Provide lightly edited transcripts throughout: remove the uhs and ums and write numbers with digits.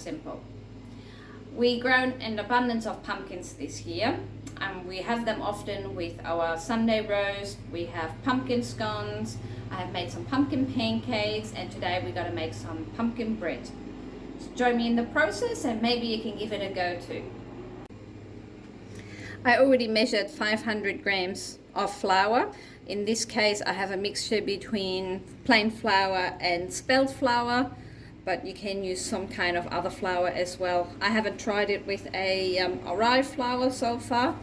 simple. We grown an abundance of pumpkins this year, and we have them often with our Sunday roast. We have pumpkin scones. I have made some pumpkin pancakes, and today we're going to make some pumpkin bread. So join me in the process, and maybe you can give it a go too. I already measured 500 grams of flour. In this case, I have a mixture between plain flour and spelt flour, but you can use some kind of other flour as well. I haven't tried it with a rye flour so far,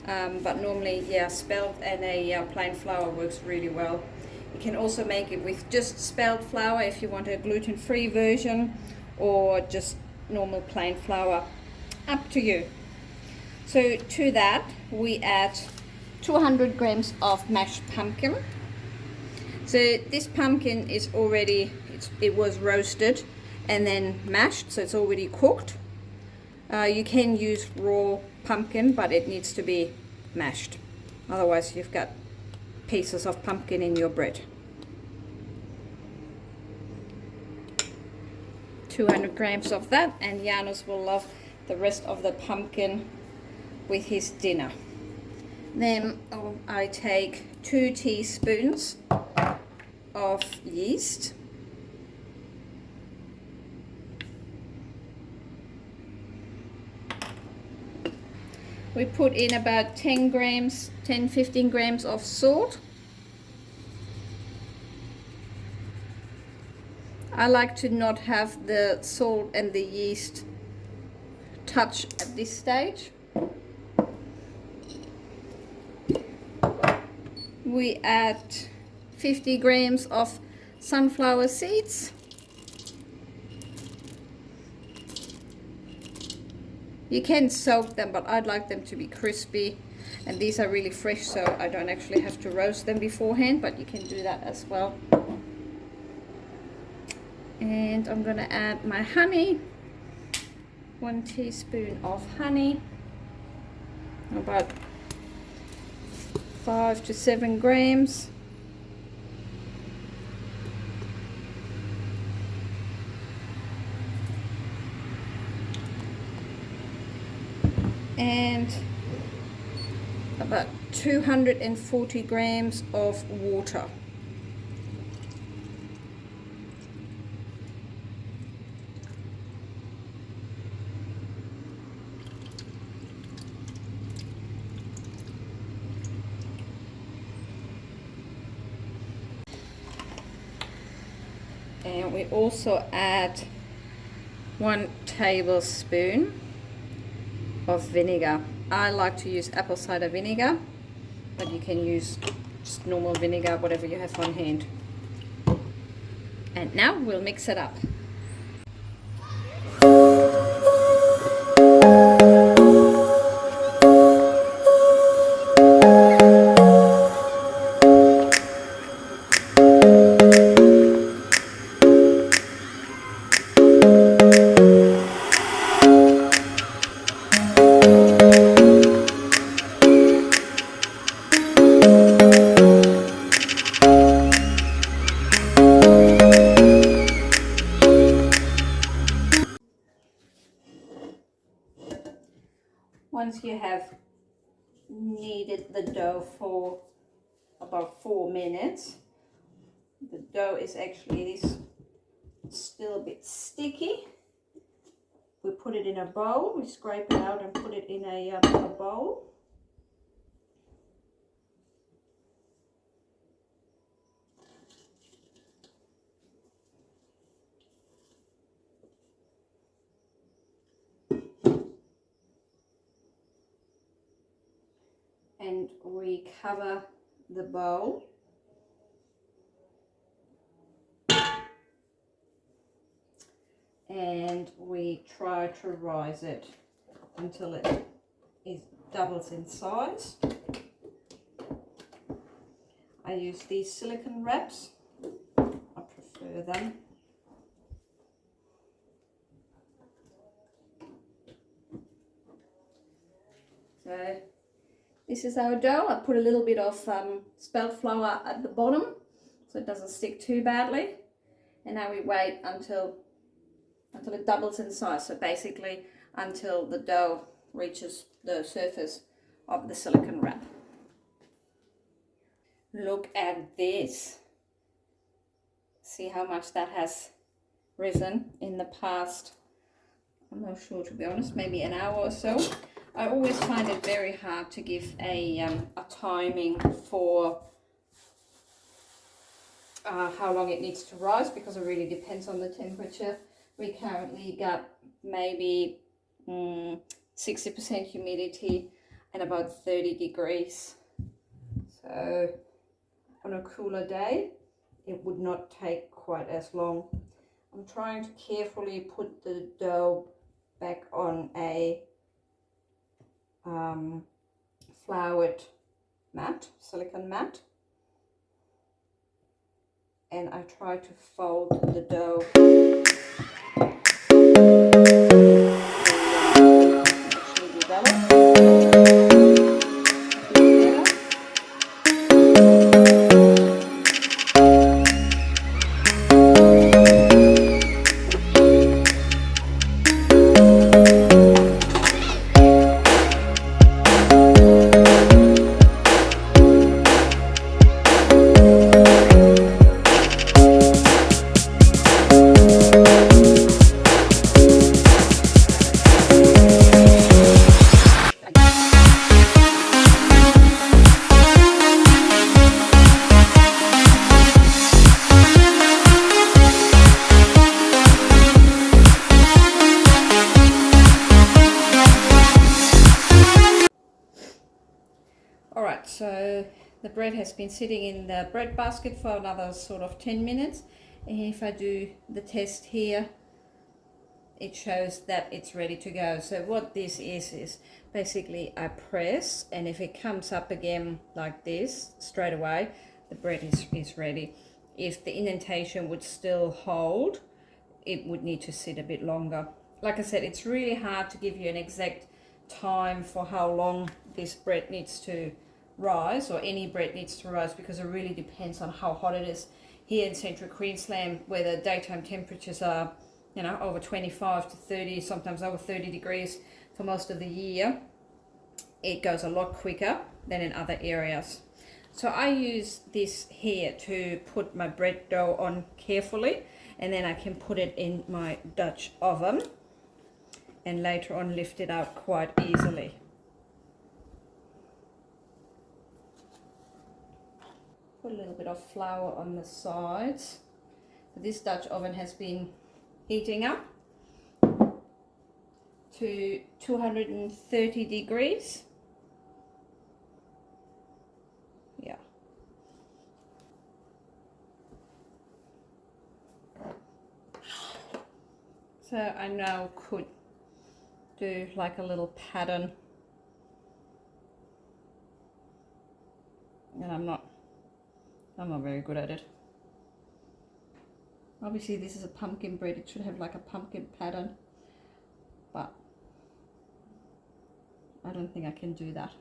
but normally, yeah, spelt and a plain flour works really well. You can also make it with just spelt flour if you want a gluten-free version, or just normal plain flour, up to you. So to that, we add 200 grams of mashed pumpkin. So this pumpkin is already, it was roasted and then mashed, so it's already cooked. You can use raw pumpkin, but it needs to be mashed. Otherwise you've got pieces of pumpkin in your bread. 200 grams of that, and Janus will love the rest of the pumpkin with his dinner. Then I take 2 teaspoons of yeast. We put in about 10-15 grams of salt. I like to not have the salt and the yeast touch at this stage. We add 50 grams of sunflower seeds. You can soak them, but I'd like them to be crispy, and these are really fresh, so I don't actually have to roast them beforehand, but you can do that as well. And I'm gonna add my honey, 1 teaspoon of honey, about 5 to 7 grams. And about 240 grams of water. And we also add 1 tablespoon of vinegar. I like to use apple cider vinegar, but you can use just normal vinegar, whatever you have on hand. And now we'll mix it up. Once you have kneaded the dough for about 4 minutes, the dough is actually still a bit sticky. We put it in a bowl, we scrape it out and put it in a bowl. And we cover the bowl. And we try to rise it until it doubles in size. I use these silicone wraps. I prefer them. So this is our dough. I put a little bit of spelt flour at the bottom so it doesn't stick too badly. And now we wait until until it doubles in size. So basically until the dough reaches the surface of the silicone wrap. Look at this. See how much that has risen in the past, I'm not sure, to be honest, maybe an hour or so. I always find it very hard to give a timing for how long it needs to rise, because it really depends on the temperature. We currently got maybe 60% humidity and about 30 degrees. So on a cooler day, it would not take quite as long. I'm trying to carefully put the dough back on a floured mat, silicone mat, and I try to fold the dough actually develop. Alright, so the bread has been sitting in the bread basket for another sort of 10 minutes. And if I do the test here, it shows that it's ready to go. So what this is basically I press, and if it comes up again like this straight away, the bread is ready. If the indentation would still hold, it would need to sit a bit longer. Like I said, it's really hard to give you an exact time for how long this bread needs to rise, or any bread needs to rise, because it really depends on how hot it is. Here in central Queensland, where the daytime temperatures are, you know, over 25 to 30, sometimes over 30 degrees for most of the year, it goes a lot quicker than in other areas. So I use this here to put my bread dough on carefully, and then I can put it in my Dutch oven and later on lift it out quite easily. Put a little bit of flour on the sides. This Dutch oven has been heating up to 230 degrees. Yeah. So I now could do like a little pattern, and I'm not very good at it. Obviously this is a pumpkin bread, it should have like a pumpkin pattern, but I don't think I can do that.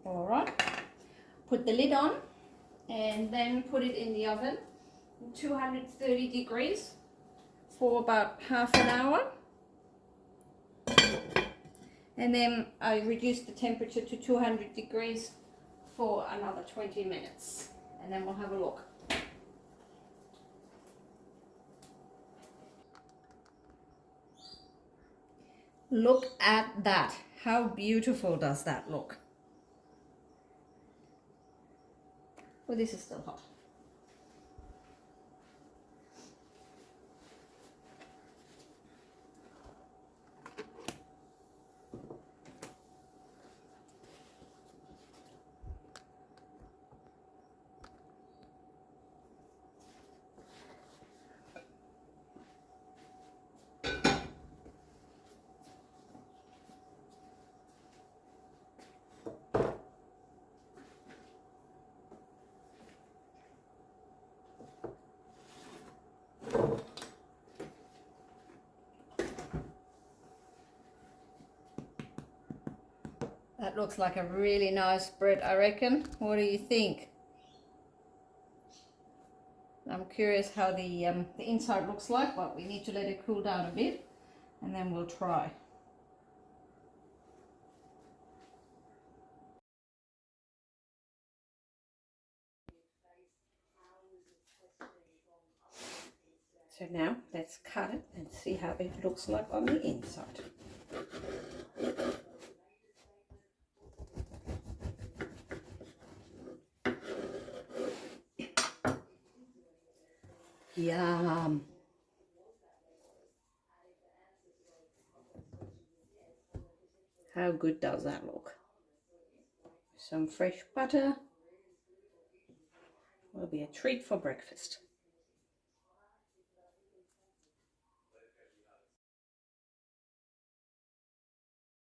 Alright, put the lid on and then put it in the oven, 230 degrees for about half an hour. And then I reduce the temperature to 200 degrees for another 20 minutes. And then we'll have a look. Look at that. How beautiful does that look? Well, this is still hot. looks like a really nice bread, I reckon. What do you think? I'm curious how the inside looks like, but we need to let it cool down a bit and then we'll try. So now let's cut it and see how it looks like on the inside. Yum! How good does that look? Some fresh butter will be a treat for breakfast.